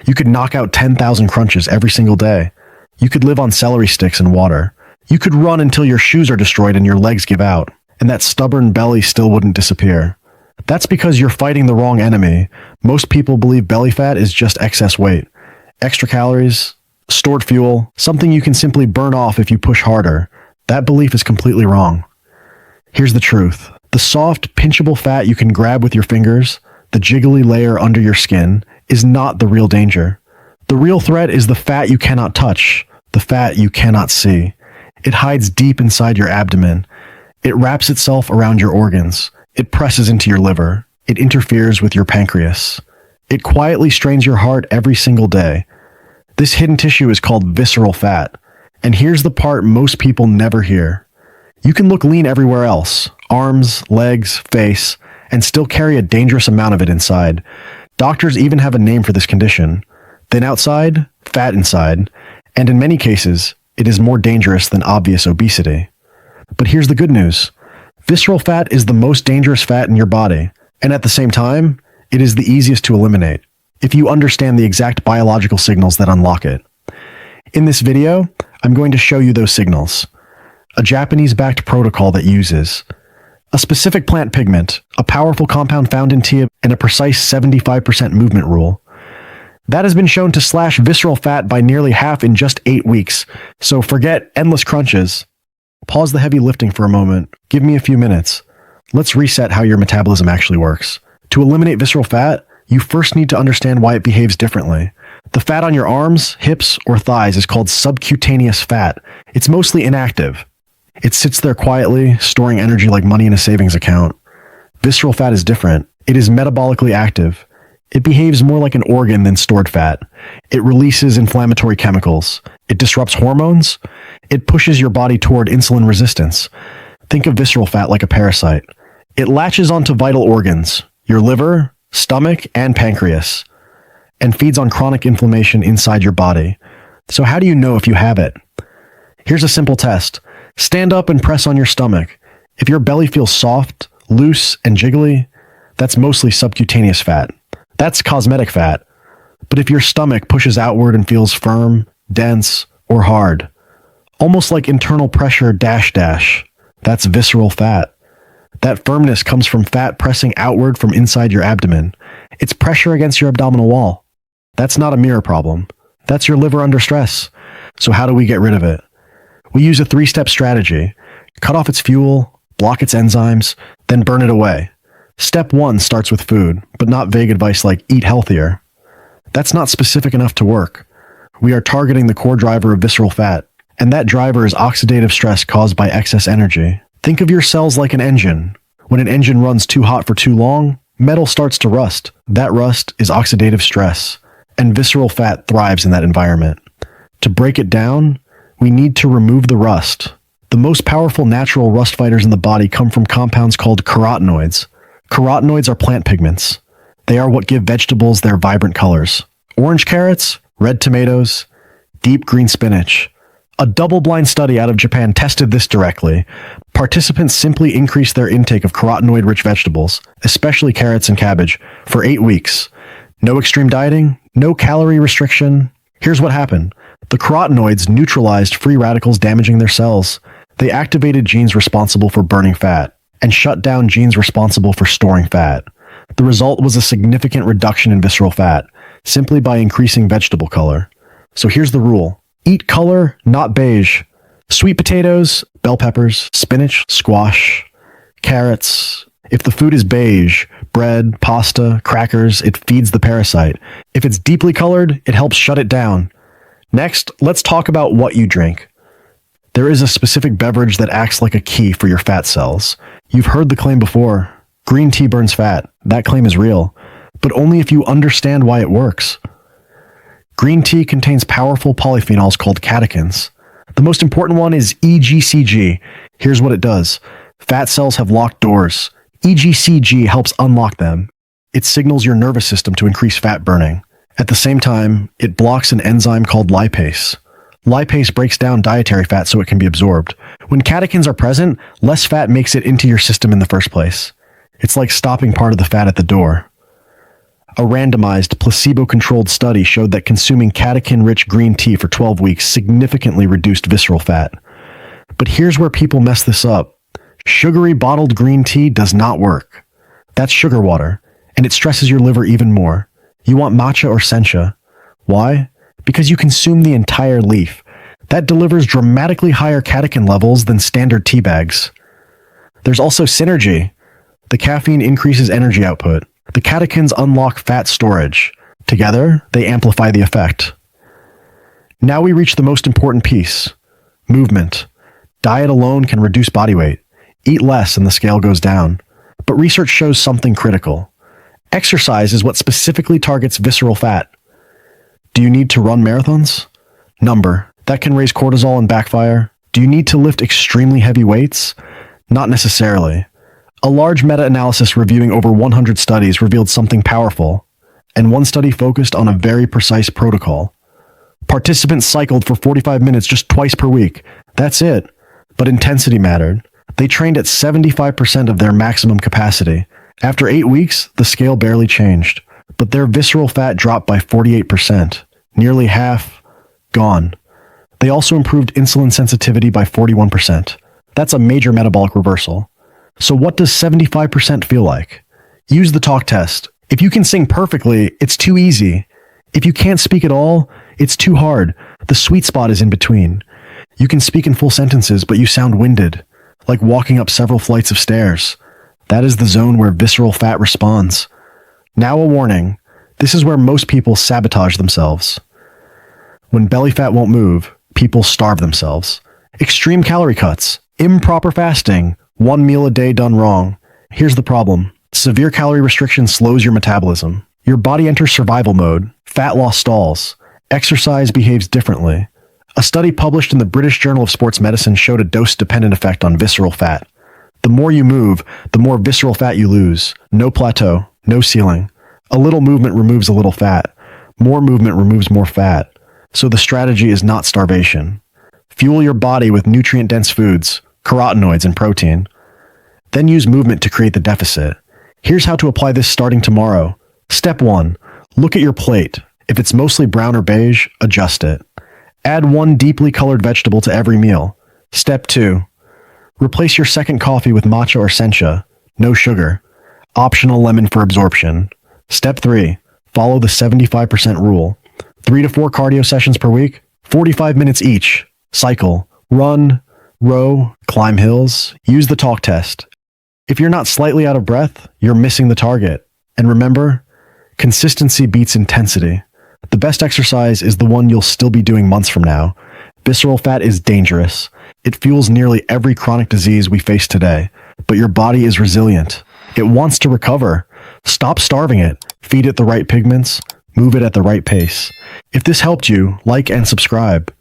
You could knock out 10,000 crunches every single day. You could live on celery sticks and water. You could run until your shoes are destroyed and your legs give out, and that stubborn belly still wouldn't disappear. That's because you're fighting the wrong enemy. Most people believe belly fat is just excess weight, extra calories, stored fuel, something you can simply burn off if you push harder. That belief is completely wrong. Here's the truth. The soft, pinchable fat you can grab with your fingers, the jiggly layer under your skin, is not the real danger. The real threat is the fat you cannot touch, the fat you cannot see. It hides deep inside your abdomen. It wraps itself around your organs. It presses into your liver. It interferes with your pancreas. It quietly strains your heart every single day. This hidden tissue is called visceral fat. And here's the part most people never hear. You can look lean everywhere else, arms, legs, face, and still carry a dangerous amount of it inside. Doctors even have a name for this condition. Thin outside, fat inside, and in many cases, it is more dangerous than obvious obesity. But here's the good news. Visceral fat is the most dangerous fat in your body, and at the same time, it is the easiest to eliminate, if you understand the exact biological signals that unlock it. In this video, I'm going to show you those signals. A Japanese-backed protocol that uses a specific plant pigment, a powerful compound found in tea, and a precise 75% movement rule. That has been shown to slash visceral fat by nearly half in just 8 weeks, so forget endless crunches. Pause the heavy lifting for a moment. Give me a few minutes. Let's reset how your metabolism actually works. To eliminate visceral fat, you first need to understand why it behaves differently. The fat on your arms, hips, or thighs is called subcutaneous fat. It's mostly inactive. It sits there quietly, storing energy like money in a savings account. Visceral fat is different. It is metabolically active. It behaves more like an organ than stored fat. It releases inflammatory chemicals. It disrupts hormones. It pushes your body toward insulin resistance. Think of visceral fat like a parasite. It latches onto vital organs, your liver, stomach, and pancreas, and feeds on chronic inflammation inside your body. So how do you know if you have it? Here's a simple test. Stand up and press on your stomach. If your belly feels soft, loose, and jiggly, that's mostly subcutaneous fat. That's cosmetic fat. But if your stomach pushes outward and feels firm, dense, or hard, almost like internal pressure dash, that's visceral fat. That firmness comes from fat pressing outward from inside your abdomen. It's pressure against your abdominal wall. That's not a mirror problem. That's your liver under stress. So how do we get rid of it? We use a 3-step strategy. Cut off its fuel, block its enzymes, then burn it away. Step 1 starts with food, but not vague advice like eat healthier. That's not specific enough to work. We are targeting the core driver of visceral fat, and that driver is oxidative stress caused by excess energy. Think of your cells like an engine. When an engine runs too hot for too long, metal starts to rust. That rust is oxidative stress, and visceral fat thrives in that environment. To break it down, we need to remove the rust. The most powerful natural rust fighters in the body come from compounds called carotenoids. Carotenoids are plant pigments. They are what give vegetables their vibrant colors. Orange carrots, red tomatoes, deep green spinach. A double-blind study out of Japan tested this directly. Participants simply increased their intake of carotenoid-rich vegetables, especially carrots and cabbage, for 8 weeks. No extreme dieting, no calorie restriction. Here's what happened. The carotenoids neutralized free radicals damaging their cells. They activated genes responsible for burning fat and shut down genes responsible for storing fat. The result was a significant reduction in visceral fat, simply by increasing vegetable color. So here's the rule. Eat color, not beige. Sweet potatoes, bell peppers, spinach, squash, carrots. If the food is beige, bread, pasta, crackers, it feeds the parasite. If it's deeply colored, it helps shut it down. Next, let's talk about what you drink. There is a specific beverage that acts like a key for your fat cells. You've heard the claim before. Green tea burns fat. That claim is real, but only if you understand why it works. Green tea contains powerful polyphenols called catechins. The most important one is EGCG. Here's what it does. Fat cells have locked doors. EGCG helps unlock them. It signals your nervous system to increase fat burning. At the same time, it blocks an enzyme called lipase. Lipase breaks down dietary fat so it can be absorbed. When catechins are present, less fat makes it into your system in the first place. It's like stopping part of the fat at the door. A randomized, placebo-controlled study showed that consuming catechin-rich green tea for 12 weeks significantly reduced visceral fat. But here's where people mess this up. Sugary bottled green tea does not work. That's sugar water, and it stresses your liver even more. You want matcha or sencha. Why? Because you consume the entire leaf. That delivers dramatically higher catechin levels than standard tea bags. There's also synergy. The caffeine increases energy output. The catechins unlock fat storage. Together, they amplify the effect. Now we reach the most important piece: movement. Diet alone can reduce body weight. Eat less and the scale goes down. But research shows something critical. Exercise is what specifically targets visceral fat. Do you need to run marathons? Number. That can raise cortisol and backfire. Do you need to lift extremely heavy weights? Not necessarily. A large meta-analysis reviewing over 100 studies revealed something powerful, and one study focused on a very precise protocol. Participants cycled for 45 minutes just twice per week. That's it. But intensity mattered. They trained at 75% of their maximum capacity. After 8 weeks, the scale barely changed, but their visceral fat dropped by 48%, nearly half gone. They also improved insulin sensitivity by 41%. That's a major metabolic reversal. So what does 75% feel like? Use the talk test. If you can sing perfectly, it's too easy. If you can't speak at all, it's too hard. The sweet spot is in between. You can speak in full sentences, but you sound winded, like walking up several flights of stairs. That is the zone where visceral fat responds. Now a warning. This is where most people sabotage themselves. When belly fat won't move, people starve themselves. Extreme calorie cuts, improper fasting, one meal a day done wrong. Here's the problem. Severe calorie restriction slows your metabolism. Your body enters survival mode. Fat loss stalls. Exercise behaves differently. A study published in the British Journal of Sports Medicine showed a dose-dependent effect on visceral fat. The more you move, the more visceral fat you lose. No plateau, no ceiling. A little movement removes a little fat. More movement removes more fat. So the strategy is not starvation. Fuel your body with nutrient-dense foods, carotenoids, and protein. Then use movement to create the deficit. Here's how to apply this starting tomorrow. Step 1. Look at your plate. If it's mostly brown or beige, adjust it. Add one deeply colored vegetable to every meal. Step 2. Replace your second coffee with matcha or sencha. No sugar. Optional lemon for absorption. Step 3. Follow the 75% rule. 3 to 4 cardio sessions per week, 45 minutes each. Cycle. Run, row, climb hills. Use the talk test. If you're not slightly out of breath, you're missing the target. And remember, consistency beats intensity. The best exercise is the one you'll still be doing months from now. Visceral fat is dangerous. It fuels nearly every chronic disease we face today. But your body is resilient. It wants to recover. Stop starving it. Feed it the right pigments. Move it at the right pace. If this helped you, like and subscribe.